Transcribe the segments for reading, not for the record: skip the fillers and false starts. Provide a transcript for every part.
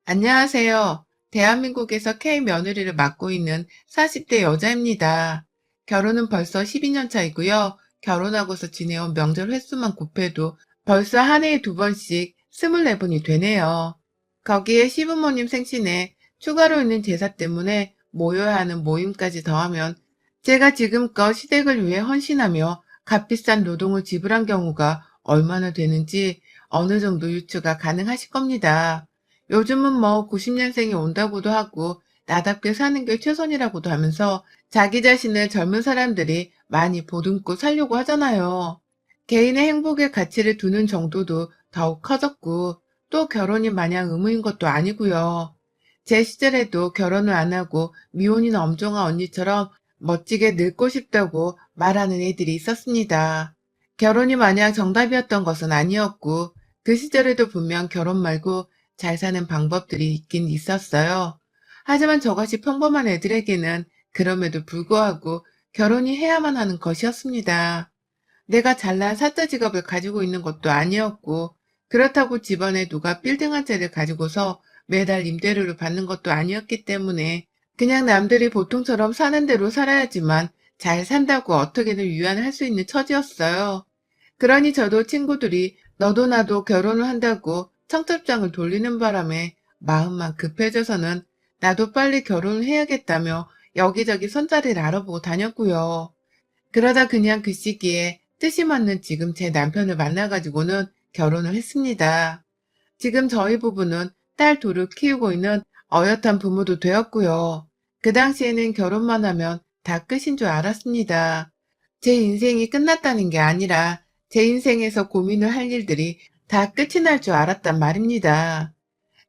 안녕하세요. 대한민국에서 K며느리를 맡고 있는 40대 여자입니다. 결혼은 벌써 12년 차이고요. 결혼하고서 지내온 명절 횟수만 곱해도 벌써 한 해에 두 번씩 24번이 되네요. 거기에 시부모님 생신에 추가로 있는 제사 때문에 모여야 하는 모임까지 더하면 제가 지금껏 시댁을 위해 헌신하며 값비싼 노동을 지불한 경우가 얼마나 되는지 어느 정도 유추가 가능하실 겁니다. 요즘은 뭐 90년생이 온다고도 하고 나답게 사는 게 최선이라고도 하면서 자기 자신을 젊은 사람들이 많이 보듬고 살려고 하잖아요. 개인의 행복의 가치를 두는 정도도 더욱 커졌고 또 결혼이 마냥 의무인 것도 아니고요. 제 시절에도 결혼을 안 하고 미혼인 엄정화 언니처럼 멋지게 늙고 싶다고 말하는 애들이 있었습니다. 결혼이 마냥 정답이었던 것은 아니었고 그 시절에도 분명 결혼 말고 잘 사는 방법들이 있긴 있었어요. 하지만 저같이 평범한 애들에게는 그럼에도 불구하고 결혼이 해야만 하는 것이었습니다. 내가 잘난 사짜 직업을 가지고 있는 것도 아니었고, 그렇다고 집안에 누가 빌딩 한 채를 가지고서 매달 임대료를 받는 것도 아니었기 때문에 그냥 남들이 보통처럼 사는 대로 살아야지만 잘 산다고 어떻게든 위안을 할 수 있는 처지였어요. 그러니 저도 친구들이 너도 나도 결혼을 한다고 청첩장을 돌리는 바람에 마음만 급해져서는 나도 빨리 결혼을 해야겠다며 여기저기 손자리를 알아보고 다녔고요. 그러다 그냥 그 시기에 뜻이 맞는 지금 제 남편을 만나가지고는 결혼을 했습니다. 지금 저희 부부는 딸 둘을 키우고 있는 어엿한 부모도 되었고요. 그 당시에는 결혼만 하면 다 끝인 줄 알았습니다. 제 인생이 끝났다는 게 아니라 제 인생에서 고민을 할 일들이 다 끝이 날 줄 알았단 말입니다.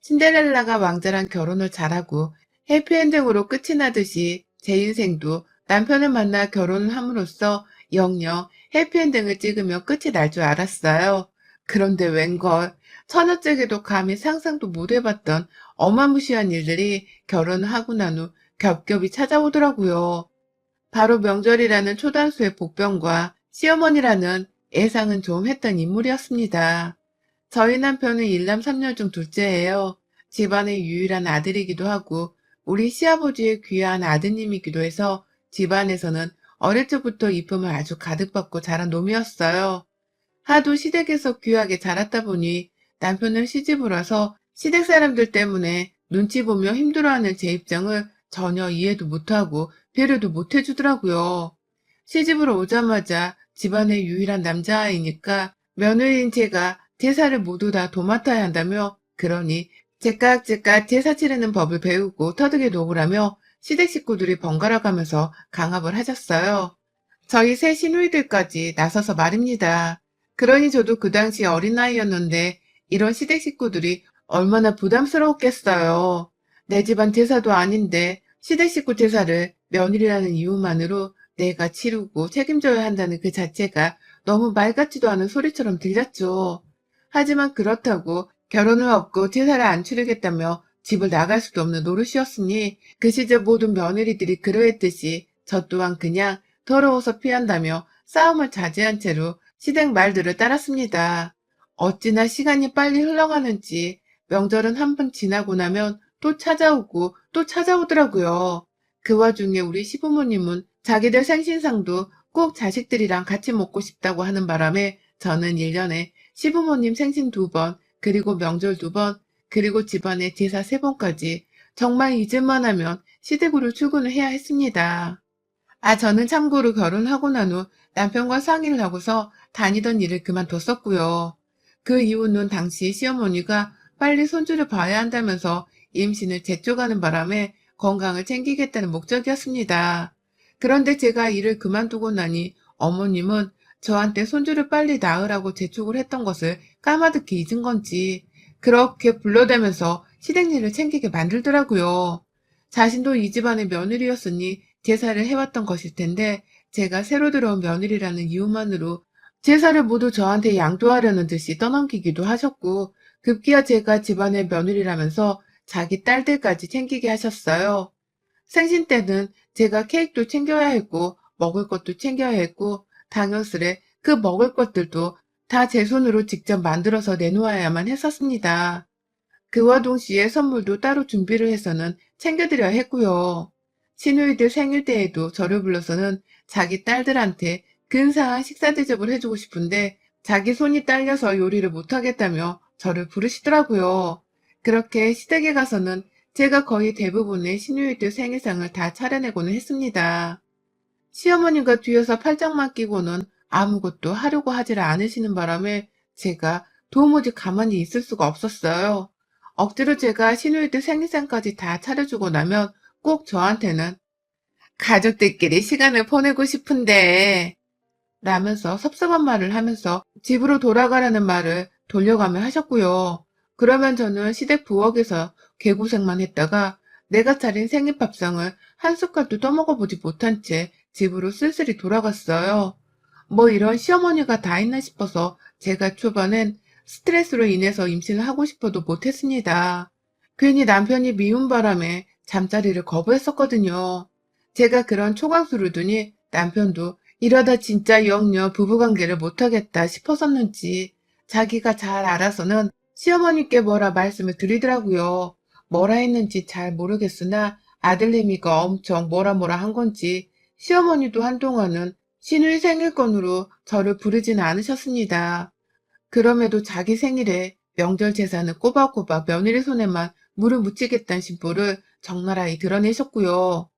신데렐라가 왕자랑 결혼을 잘하고 해피엔딩으로 끝이 나듯이 제 인생도 남편을 만나 결혼을 함으로써 영영 해피엔딩을 찍으며 끝이 날 줄 알았어요. 그런데 웬걸 처녀째게도 감히 상상도 못 해봤던 어마무시한 일들이 결혼을 하고 난 후 겹겹이 찾아오더라고요. 바로 명절이라는 초단수의 복병과 시어머니라는 예상은 좀 했던 인물이었습니다. 저희 남편은 일남 삼녀 중 둘째예요. 집안의 유일한 아들이기도 하고 우리 시아버지의 귀한 아드님이기도 해서 집안에서는 어릴 적부터 이쁨을 아주 가득 받고 자란 놈이었어요. 하도 시댁에서 귀하게 자랐다 보니 남편은 시집을 와서 시댁 사람들 때문에 눈치 보며 힘들어하는 제 입장을 전혀 이해도 못하고 배려도 못해주더라고요. 시집을 오자마자 집안의 유일한 남자아이니까 며느리인 제가 제사를 모두 다 도맡아야 한다며 그러니 제깍제깍 제사 치르는 법을 배우고 터득해 놓으라며 시댁 식구들이 번갈아 가면서 강압을 하셨어요. 저희 새 시누이들까지 나서서 말입니다. 그러니 저도 그 당시 어린 나이였는데 이런 시댁 식구들이 얼마나 부담스러웠겠어요. 내 집안 제사도 아닌데 시댁 식구 제사를 며느리라는 이유만으로 내가 치르고 책임져야 한다는 그 자체가 너무 말 같지도 않은 소리처럼 들렸죠. 하지만 그렇다고 결혼을 없고 제사를 안 치르겠다며 집을 나갈 수도 없는 노릇이었으니 그 시절 모든 며느리들이 그러했듯이 저 또한 그냥 더러워서 피한다며 싸움을 자제한 채로 시댁 말들을 따랐습니다. 어찌나 시간이 빨리 흘러가는지 명절은 한 번 지나고 나면 또 찾아오고 또 찾아오더라고요. 그 와중에 우리 시부모님은 자기들 생신상도 꼭 자식들이랑 같이 먹고 싶다고 하는 바람에 저는 1년에 시부모님 생신 2번, 그리고 명절 2번, 그리고 집안의 제사 3번까지 정말 잊을만 하면 시댁으로 출근을 해야 했습니다. 저는 참고로 결혼하고 난 후 남편과 상의를 하고서 다니던 일을 그만뒀었고요. 그 이유는 당시 시어머니가 빨리 손주를 봐야 한다면서 임신을 재촉하는 바람에 건강을 챙기겠다는 목적이었습니다. 그런데 제가 일을 그만두고 나니 어머님은 저한테 손주를 빨리 낳으라고 재촉을 했던 것을 까마득히 잊은 건지 그렇게 불러대면서 시댁 일을 챙기게 만들더라고요. 자신도 이 집안의 며느리였으니 제사를 해왔던 것일 텐데 제가 새로 들어온 며느리라는 이유만으로 제사를 모두 저한테 양도하려는 듯이 떠넘기기도 하셨고 급기야 제가 집안의 며느리라면서 자기 딸들까지 챙기게 하셨어요. 생신 때는 제가 케이크도 챙겨야 했고 먹을 것도 챙겨야 했고 당연스레 그 먹을 것들도 다 제 손으로 직접 만들어서 내놓아야만 했었습니다. 그와 동시에 선물도 따로 준비를 해서는 챙겨드려야 했고요. 시누이들 생일 때에도 저를 불러서는 자기 딸들한테 근사한 식사 대접을 해주고 싶은데 자기 손이 딸려서 요리를 못하겠다며 저를 부르시더라고요. 그렇게 시댁에 가서는 제가 거의 대부분의 시누이들 생일상을 다 차려내고는 했습니다. 시어머니가 뒤에서 팔짱만 끼고는 아무것도 하려고 하지를 않으시는 바람에 제가 도무지 가만히 있을 수가 없었어요. 억지로 제가 시누이들 생일상까지 다 차려주고 나면 꼭 저한테는 가족들끼리 시간을 보내고 싶은데 라면서 섭섭한 말을 하면서 집으로 돌아가라는 말을 돌려가며 하셨고요. 그러면 저는 시댁 부엌에서 개고생만 했다가 내가 차린 생일밥상을 한 숟갈도 떠먹어보지 못한 채 집으로 쓸쓸히 돌아갔어요. 뭐 이런 시어머니가 다 있나 싶어서 제가 초반엔 스트레스로 인해서 임신을 하고 싶어도 못했습니다. 괜히 남편이 미운 바람에 잠자리를 거부했었거든요. 제가 그런 초강수를 두니 남편도 이러다 진짜 영영 부부관계를 못하겠다 싶었었는지 자기가 잘 알아서는 시어머니께 뭐라 말씀을 드리더라고요. 뭐라 했는지 잘 모르겠으나 아들내미가 엄청 뭐라 한 건지 시어머니도 한동안은 시누이 생일권으로 저를 부르지는 않으셨습니다. 그럼에도 자기 생일에 명절 제사는 꼬박꼬박 며느리 손에만 물을 묻히겠다는 심보를 적나라히 드러내셨고요.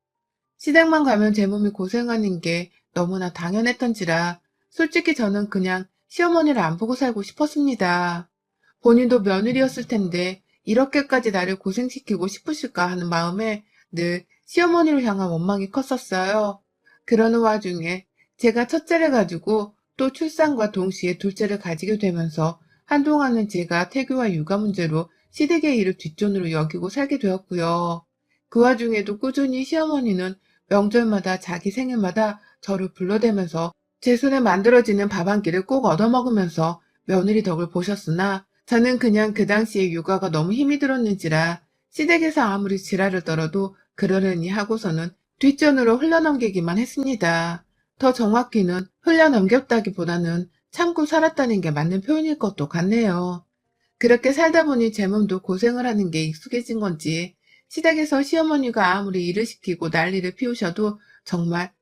시댁만 가면 제 몸이 고생하는 게 너무나 당연했던지라 솔직히 저는 그냥 시어머니를 안 보고 살고 싶었습니다. 본인도 며느리였을 텐데 이렇게까지 나를 고생시키고 싶으실까 하는 마음에 늘 시어머니를 향한 원망이 컸었어요. 그러는 와중에 제가 첫째를 가지고 또 출산과 동시에 둘째를 가지게 되면서 한동안은 제가 태교와 육아 문제로 시댁의 일을 뒷전으로 여기고 살게 되었고요. 그 와중에도 꾸준히 시어머니는 명절마다 자기 생일마다 저를 불러대면서 제 손에 만들어지는 밥 한 끼를 꼭 얻어먹으면서 며느리 덕을 보셨으나 저는 그냥 그 당시에 육아가 너무 힘이 들었는지라 시댁에서 아무리 지랄을 떨어도 그러려니 하고서는 뒷전으로 흘러넘기기만 했습니다. 더 정확히는 흘려넘겼다기보다는 참고 살았다는 게 맞는 표현일 것도 같네요. 그렇게 살다 보니 제 몸도 고생을 하는 게 익숙해진 건지 시댁에서 시어머니가 아무리 일을 시키고 난리를 피우셔도 정말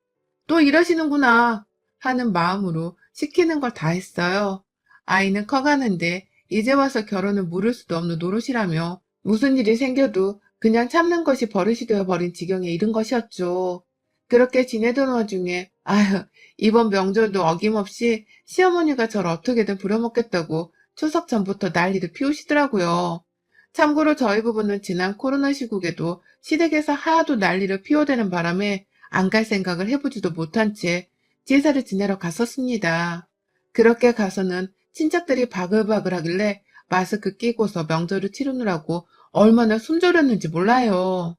또 이러시는구나 하는 마음으로 시키는 걸 다 했어요. 아이는 커가는데 이제 와서 결혼을 물을 수도 없는 노릇이라며 무슨 일이 생겨도 그냥 참는 것이 버릇이 되어버린 지경에 이른 것이었죠. 그렇게 지내던 와중에 아휴 이번 명절도 어김없이 시어머니가 저를 어떻게든 부려먹겠다고 추석 전부터 난리를 피우시더라고요. 참고로 저희 부부는 지난 코로나 시국에도 시댁에서 하도 난리를 피워대는 바람에 안 갈 생각을 해보지도 못한 채 제사를 지내러 갔었습니다. 그렇게 가서는 친척들이 바글바글 하길래 마스크 끼고서 명절을 치르느라고 얼마나 숨졸였는지 몰라요.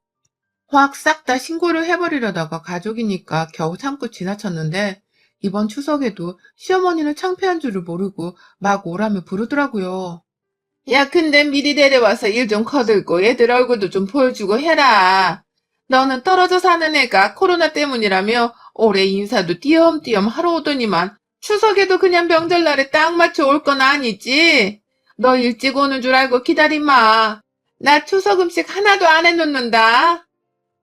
확 싹 다 신고를 해버리려다가 가족이니까 겨우 참고 지나쳤는데 이번 추석에도 시어머니는 창피한 줄을 모르고 막 오라며 부르더라고요. 야, 근데 미리 데려와서 일 좀 거들고 애들 얼굴도 좀 보여주고 해라. 너는 떨어져 사는 애가 코로나 때문이라며 올해 인사도 띄엄띄엄 하러 오더니만 추석에도 그냥 명절날에 딱 맞춰 올 건 아니지? 너 일찍 오는 줄 알고 기다리마. 나 추석 음식 하나도 안 해놓는다.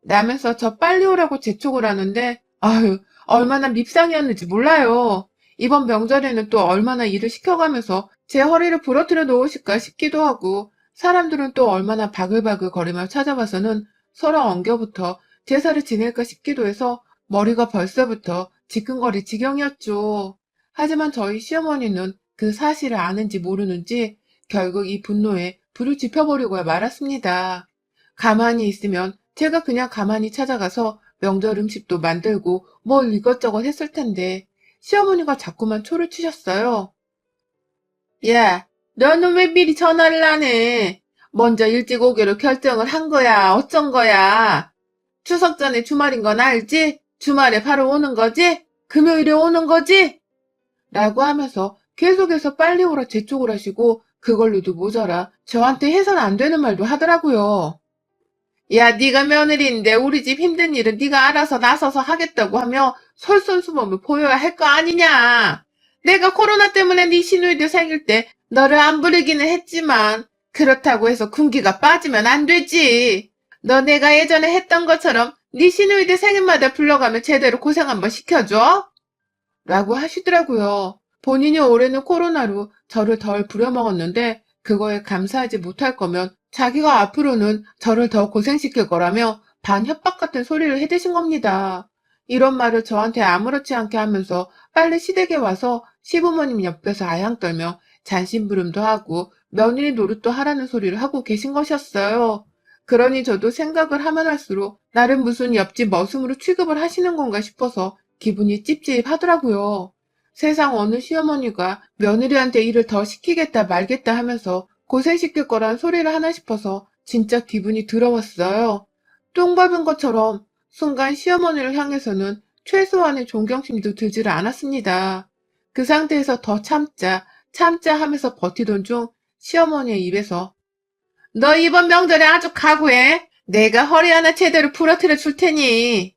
라면서 저 빨리 오라고 재촉을 하는데 아유 얼마나 밉상이었는지 몰라요. 이번 명절에는 또 얼마나 일을 시켜가면서 제 허리를 부러뜨려 놓으실까 싶기도 하고 사람들은 또 얼마나 바글바글 거리며 찾아와서는 서로 엉겨부터 제사를 지낼까 싶기도 해서 머리가 벌써부터 지끈거릴 지경이었죠. 하지만 저희 시어머니는 그 사실을 아는지 모르는지 결국 이 분노에 불을 지펴보려고 말았습니다. 가만히 있으면 제가 그냥 가만히 찾아가서 명절 음식도 만들고 뭘 이것저것 했을 텐데 시어머니가 자꾸만 초를 치셨어요. 야, 너는 왜 미리 전화를 안 해? 먼저 일찍 오기로 결정을 한 거야. 어쩐 거야? 추석 전에 주말인 건 알지? 주말에 바로 오는 거지? 금요일에 오는 거지? 라고 하면서 계속해서 빨리 오라 재촉을 하시고 그걸로도 모자라 저한테 해선 안 되는 말도 하더라고요. 야, 네가 며느리인데 우리 집 힘든 일은 네가 알아서 나서서 하겠다고 하며 솔선수범을 보여야 할 거 아니냐. 내가 코로나 때문에 네 시누이들 생일 때 너를 안 부르기는 했지만 그렇다고 해서 군기가 빠지면 안 되지. 너 내가 예전에 했던 것처럼 네 시누이들 생일마다 불러가면 제대로 고생 한번 시켜줘? 라고 하시더라고요. 본인이 올해는 코로나로 저를 덜 부려먹었는데 그거에 감사하지 못할 거면 자기가 앞으로는 저를 더 고생시킬 거라며 반협박 같은 소리를 해대신 겁니다. 이런 말을 저한테 아무렇지 않게 하면서 빨리 시댁에 와서 시부모님 옆에서 아양 떨며 잔심부름도 하고 며느리 노릇도 하라는 소리를 하고 계신 것이었어요. 그러니 저도 생각을 하면 할수록 나름 무슨 옆집 머슴으로 취급을 하시는 건가 싶어서 기분이 찝찝하더라고요. 세상 어느 시어머니가 며느리한테 일을 더 시키겠다 말겠다 하면서 고생시킬 거란 소리를 하나 싶어서 진짜 기분이 더러웠어요. 똥 밟은 것처럼 순간 시어머니를 향해서는 최소한의 존경심도 들지를 않았습니다. 그 상태에서 더 참자, 참자 하면서 버티던 중 시어머니의 입에서 너 이번 명절에 아주 각오해. 내가 허리 하나 제대로 부러뜨려 줄 테니.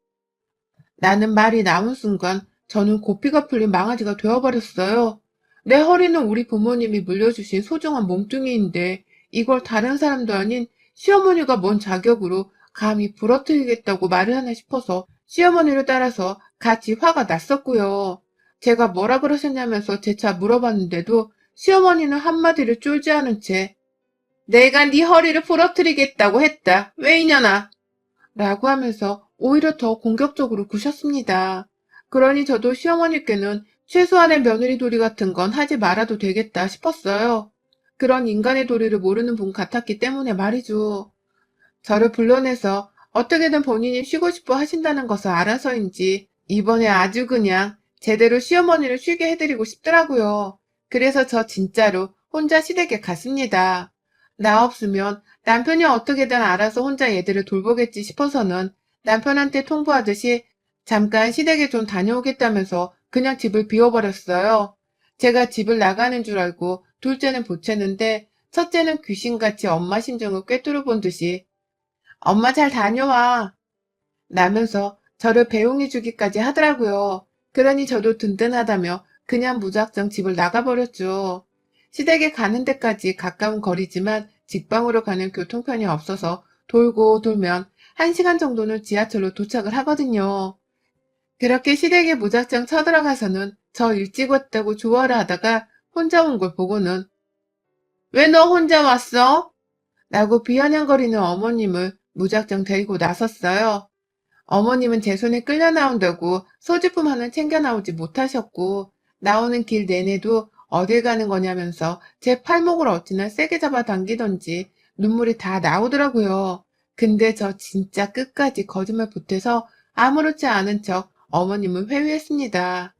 라는 말이 나온 순간 저는 고삐가 풀린 망아지가 되어버렸어요. 내 허리는 우리 부모님이 물려주신 소중한 몸뚱이인데 이걸 다른 사람도 아닌 시어머니가 뭔 자격으로 감히 부러뜨리겠다고 말을 하나 싶어서 시어머니를 따라서 같이 화가 났었고요. 제가 뭐라 그러셨냐면서 재차 물어봤는데도 시어머니는 한마디를 쫄지 않은 채 내가 네 허리를 부러뜨리겠다고 했다. 왜 이년아? 라고 하면서 오히려 더 공격적으로 구셨습니다. 그러니 저도 시어머니께는 최소한의 며느리 도리 같은 건 하지 말아도 되겠다 싶었어요. 그런 인간의 도리를 모르는 분 같았기 때문에 말이죠. 저를 불러내서 어떻게든 본인이 쉬고 싶어 하신다는 것을 알아서인지 이번에 아주 그냥 제대로 시어머니를 쉬게 해드리고 싶더라고요. 그래서 저 진짜로 혼자 시댁에 갔습니다. 나 없으면 남편이 어떻게든 알아서 혼자 얘들을 돌보겠지 싶어서는 남편한테 통보하듯이 잠깐 시댁에 좀 다녀오겠다면서 그냥 집을 비워버렸어요. 제가 집을 나가는 줄 알고 둘째는 보채는데 첫째는 귀신같이 엄마 심정을 꿰뚫어 본 듯이 엄마 잘 다녀와 라면서 저를 배웅해 주기까지 하더라고요. 그러니 저도 든든하다며 그냥 무작정 집을 나가버렸죠. 시댁에 가는 데까지 가까운 거리지만 직방으로 가는 교통편이 없어서 돌고 돌면 1시간 정도는 지하철로 도착을 하거든요. 그렇게 시댁에 무작정 쳐들어가서는 저 일찍 왔다고 좋아를 하다가 혼자 온 걸 보고는 왜 너 혼자 왔어? 라고 비아냥거리는 어머님을 무작정 데리고 나섰어요. 어머님은 제 손에 끌려 나온다고 소지품 하나 챙겨 나오지 못하셨고 나오는 길 내내도 어딜 가는 거냐면서 제 팔목을 어찌나 세게 잡아당기던지 눈물이 다 나오더라고요. 근데 저 진짜 끝까지 거짓말 보태서 아무렇지 않은 척 어머님을 회유했습니다.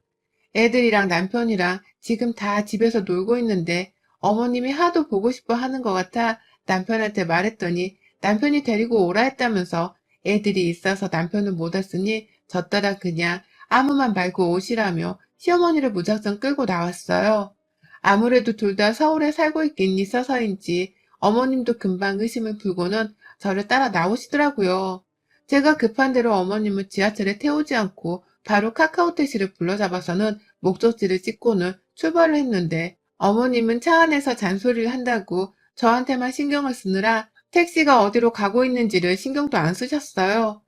애들이랑 남편이랑 지금 다 집에서 놀고 있는데 어머님이 하도 보고 싶어 하는 것 같아 남편한테 말했더니 남편이 데리고 오라 했다면서 애들이 있어서 남편은 못 왔으니 저 따라 그냥 아무 말 말고 오시라며 시어머니를 무작정 끌고 나왔어요. 아무래도 둘 다 서울에 살고 있긴 있어서인지 어머님도 금방 의심을 풀고는 저를 따라 나오시더라고요. 제가 급한 대로 어머님을 지하철에 태우지 않고 바로 카카오 택시를 불러잡아서는 목적지를 찍고는 출발을 했는데 어머님은 차 안에서 잔소리를 한다고 저한테만 신경을 쓰느라 택시가 어디로 가고 있는지를 신경도 안 쓰셨어요.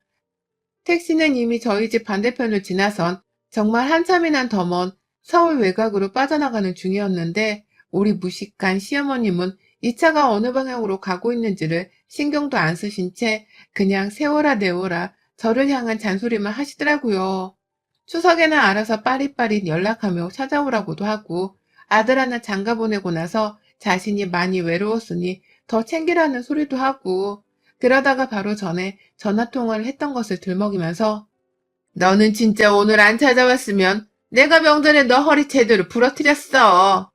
택시는 이미 저희 집 반대편을 지나선 정말 한참이나 더 먼 서울 외곽으로 빠져나가는 중이었는데 우리 무식한 시어머님은 이 차가 어느 방향으로 가고 있는지를 신경도 안 쓰신 채 그냥 세워라 내워라 저를 향한 잔소리만 하시더라고요. 추석에는 알아서 빠릿빠릿 연락하며 찾아오라고도 하고 아들 하나 장가 보내고 나서 자신이 많이 외로웠으니 더 챙기라는 소리도 하고 그러다가 바로 전에 전화통화를 했던 것을 들먹이면서 너는 진짜 오늘 안 찾아왔으면 내가 명절에 너 허리 제대로 부러뜨렸어.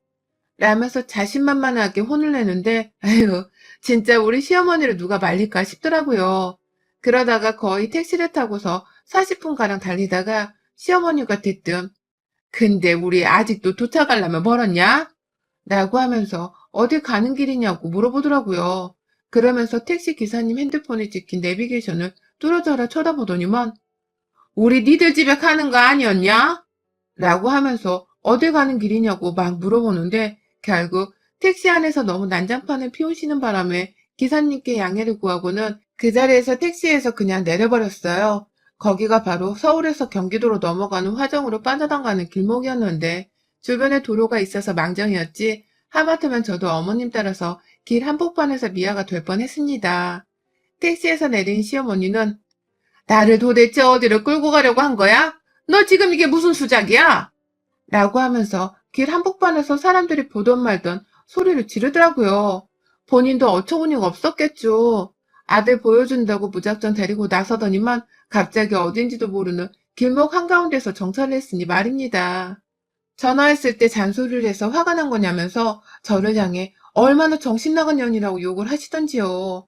라면서 자신만만하게 혼을 내는데 아유 진짜 우리 시어머니를 누가 말릴까 싶더라고요. 그러다가 거의 택시를 타고서 40분가량 달리다가 시어머니가 대뜸 근데 우리 아직도 도착하려면 멀었냐? 라고 하면서 어디 가는 길이냐고 물어보더라고요. 그러면서 택시 기사님 핸드폰에 찍힌 내비게이션을 뚫어져라 쳐다보더니만 우리 니들 집에 가는 거 아니었냐? 라고 하면서 어디 가는 길이냐고 막 물어보는데 결국 택시 안에서 너무 난장판을 피우시는 바람에 기사님께 양해를 구하고는 그 자리에서 택시에서 그냥 내려버렸어요. 거기가 바로 서울에서 경기도로 넘어가는 화정으로 빠져나가는 길목이었는데 주변에 도로가 있어서 망정이었지 하마터면 저도 어머님 따라서 길 한복판에서 미아가 될 뻔했습니다. 택시에서 내린 시어머니는 나를 도대체 어디로 끌고 가려고 한 거야? 너 지금 이게 무슨 수작이야? 라고 하면서 길 한복판에서 사람들이 보던 말던 소리를 지르더라고요. 본인도 어처구니가 없었겠죠. 아들 보여준다고 무작정 데리고 나서더니만 갑자기 어딘지도 모르는 길목 한가운데서 정차를 했으니 말입니다. 전화했을 때 잔소리를 해서 화가 난 거냐면서 저를 향해 얼마나 정신 나간 년이라고 욕을 하시던지요.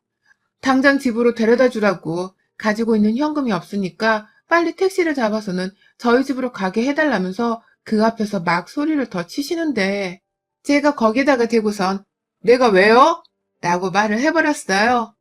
당장 집으로 데려다 주라고 가지고 있는 현금이 없으니까 빨리 택시를 잡아서는 저희 집으로 가게 해달라면서 그 앞에서 막 소리를 더 치시는데 제가 거기다가 대고선 내가 왜요? 라고 말을 해버렸어요.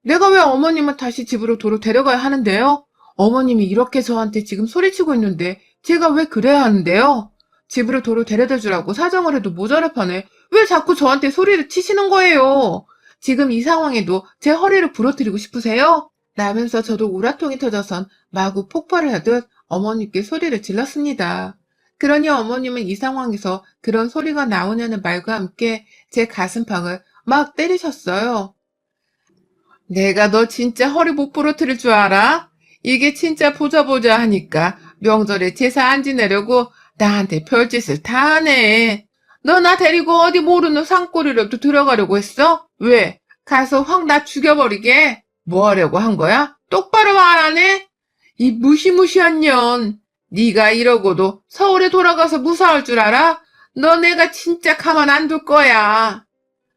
내가 왜 어머님을 다시 집으로 도로 데려가야 하는데요? 어머님이 이렇게 저한테 지금 소리치고 있는데 제가 왜 그래야 하는데요? 집으로 도로 데려다 주라고 사정을 해도 모자랄 판에 왜 자꾸 저한테 소리를 치시는 거예요? 지금 이 상황에도 제 허리를 부러뜨리고 싶으세요? 라면서 저도 우라통이 터져선 마구 폭발을 하듯 어머니께 소리를 질렀습니다. 그러니 어머님은 이 상황에서 그런 소리가 나오냐는 말과 함께 제 가슴팍을 막 때리셨어요. 내가 너 진짜 허리 못 부러뜨릴 줄 알아? 이게 진짜 보자 보자 하니까 명절에 제사 안 지내려고 나한테 별짓을 다 하네. 너 나 데리고 어디 모르는 산골이라도 들어가려고 했어? 왜? 가서 확 나 죽여버리게? 뭐 하려고 한 거야? 똑바로 말 안 해? 이 무시무시한 년. 네가 이러고도 서울에 돌아가서 무사할 줄 알아? 너 내가 진짜 가만 안 둘 거야.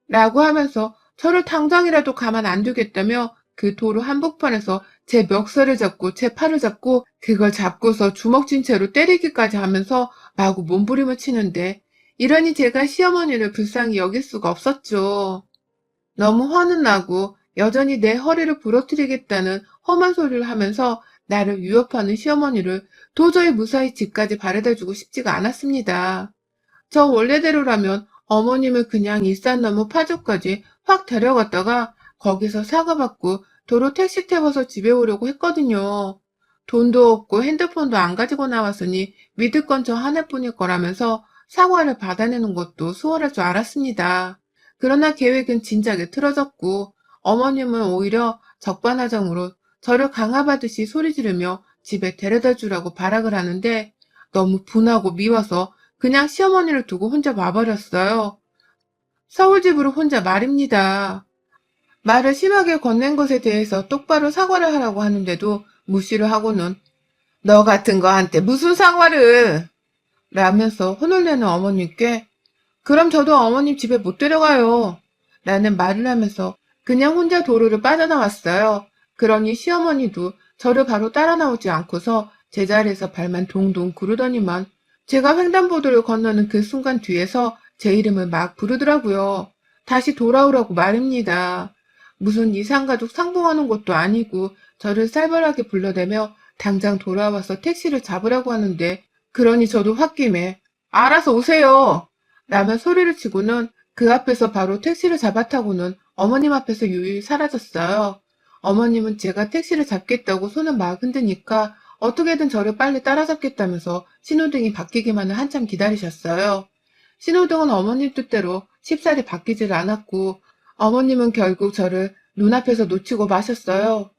라고 하면서 저를 당장이라도 가만 안 두겠다며 그 도로 한복판에서 제 멱살을 잡고 제 팔을 잡고 그걸 잡고서 주먹진 채로 때리기까지 하면서 마구 몸부림을 치는데 이러니 제가 시어머니를 불쌍히 여길 수가 없었죠. 너무 화는 나고 여전히 내 허리를 부러뜨리겠다는 험한 소리를 하면서 나를 위협하는 시어머니를 도저히 무사히 집까지 바래다주고 싶지가 않았습니다. 저 원래대로라면 어머님을 그냥 일산 너머 파주까지 확 데려갔다가 거기서 사과받고 도로 택시 태워서 집에 오려고 했거든요. 돈도 없고 핸드폰도 안 가지고 나왔으니 믿을 건 저 하나뿐일 거라면서 사과를 받아내는 것도 수월할 줄 알았습니다. 그러나 계획은 진작에 틀어졌고 어머님은 오히려 적반하장으로 저를 강압하듯이 소리 지르며 집에 데려다 주라고 발악을 하는데 너무 분하고 미워서 그냥 시어머니를 두고 혼자 와버렸어요. 서울집으로 혼자 말입니다. 말을 심하게 건넨 것에 대해서 똑바로 사과를 하라고 하는데도 무시를 하고는 너 같은 거한테 무슨 사과를 라면서 혼을 내는 어머님께 그럼 저도 어머님 집에 못 데려가요 라는 말을 하면서 그냥 혼자 도로를 빠져나왔어요. 그러니 시어머니도 저를 바로 따라 나오지 않고서 제자리에서 발만 동동 구르더니만 제가 횡단보도를 건너는 그 순간 뒤에서 제 이름을 막 부르더라고요. 다시 돌아오라고 말입니다. 무슨 이산가족 상봉하는 것도 아니고 저를 살벌하게 불러대며 당장 돌아와서 택시를 잡으라고 하는데 그러니 저도 홧김에 알아서 오세요 라며 소리를 치고는 그 앞에서 바로 택시를 잡아타고는 어머님 앞에서 유유히 사라졌어요. 어머님은 제가 택시를 잡겠다고 손을 막 흔드니까 어떻게든 저를 빨리 따라잡겠다면서 신호등이 바뀌기만을 한참 기다리셨어요. 신호등은 어머님 뜻대로 쉽사리 바뀌질 않았고 어머님은 결국 저를 눈앞에서 놓치고 마셨어요.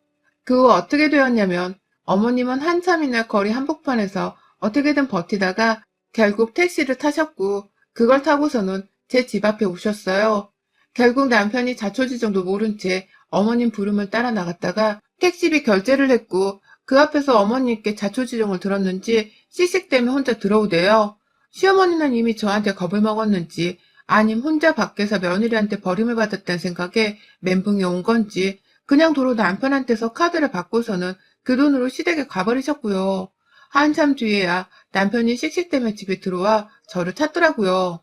그 후 어떻게 되었냐면 어머님은 한참이나 거리 한복판에서 어떻게든 버티다가 결국 택시를 타셨고 그걸 타고서는 제 집 앞에 오셨어요. 결국 남편이 자초지종도 모른 채 어머님 부름을 따라 나갔다가 택시비 결제를 했고 그 앞에서 어머님께 자초지종을 들었는지 씩씩대며 혼자 들어오대요. 시어머니는 이미 저한테 겁을 먹었는지 아님 혼자 밖에서 며느리한테 버림을 받았다는 생각에 멘붕이 온 건지 그냥 도로 남편한테서 카드를 받고서는 그 돈으로 시댁에 가버리셨고요. 한참 뒤에야 남편이 씩씩대며 집에 들어와 저를 찾더라고요.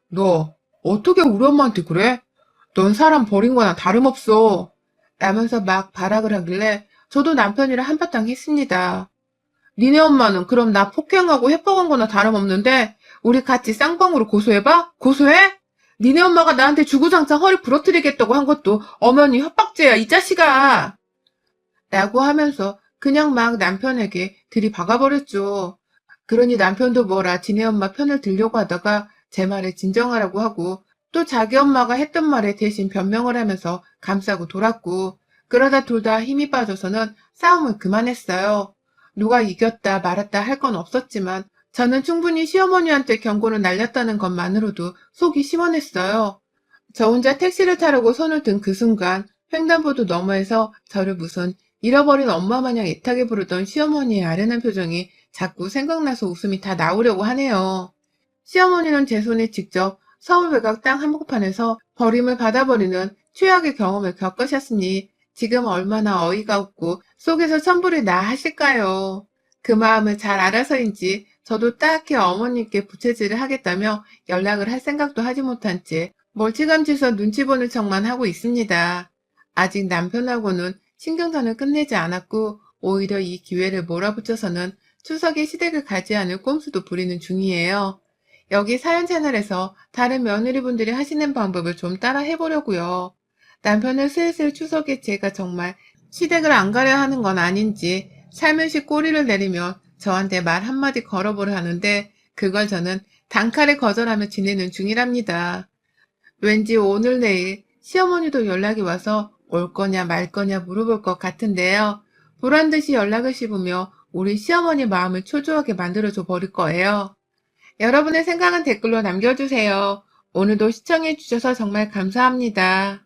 너 어떻게 우리 엄마한테 그래? 넌 사람 버린 거나 다름없어. 라면서 막 발악을 하길래 저도 남편이랑 한바탕 했습니다. 니네 엄마는 그럼 나 폭행하고 협박한 거나 다름없는데 우리 같이 쌍방으로 고소해봐? 고소해? 니네 엄마가 나한테 주구장창 허리 부러뜨리겠다고 한 것도 어머니 협박죄야, 이 자식아! 라고 하면서 그냥 막 남편에게 들이박아버렸죠. 그러니 남편도 뭐라 지네 엄마 편을 들려고 하다가 제 말에 진정하라고 하고 또 자기 엄마가 했던 말에 대신 변명을 하면서 감싸고 돌았고 그러다 둘 다 힘이 빠져서는 싸움을 그만했어요. 누가 이겼다 말았다 할 건 없었지만 저는 충분히 시어머니한테 경고를 날렸다는 것만으로도 속이 시원했어요. 저 혼자 택시를 타려고 손을 든 그 순간 횡단보도 너머에서 저를 무슨 잃어버린 엄마 마냥 애타게 부르던 시어머니의 아련한 표정이 자꾸 생각나서 웃음이 다 나오려고 하네요. 시어머니는 제 손에 직접 서울 외곽 땅 한복판에서 버림을 받아버리는 최악의 경험을 겪으셨으니 지금 얼마나 어이가 없고 속에서 천불이 나 하실까요? 그 마음을 잘 알아서인지 저도 딱히 어머님께 부채질을 하겠다며 연락을 할 생각도 하지 못한 채 멀찌감치서 눈치 보는 척만 하고 있습니다. 아직 남편하고는 신경전을 끝내지 않았고 오히려 이 기회를 몰아붙여서는 추석에 시댁을 가지 않을 꼼수도 부리는 중이에요. 여기 사연 채널에서 다른 며느리분들이 하시는 방법을 좀 따라 해보려고요. 남편을 슬슬 추석에 제가 정말 시댁을 안 가려 하는 건 아닌지 살며시 꼬리를 내리며 저한테 말 한마디 걸어보려 하는데 그걸 저는 단칼에 거절하며 지내는 중이랍니다. 왠지 오늘 내일 시어머니도 연락이 와서 올 거냐 말 거냐 물어볼 것 같은데요. 보란듯이 연락을 씹으며 우리 시어머니 마음을 초조하게 만들어줘 버릴 거예요. 여러분의 생각은 댓글로 남겨주세요. 오늘도 시청해주셔서 정말 감사합니다.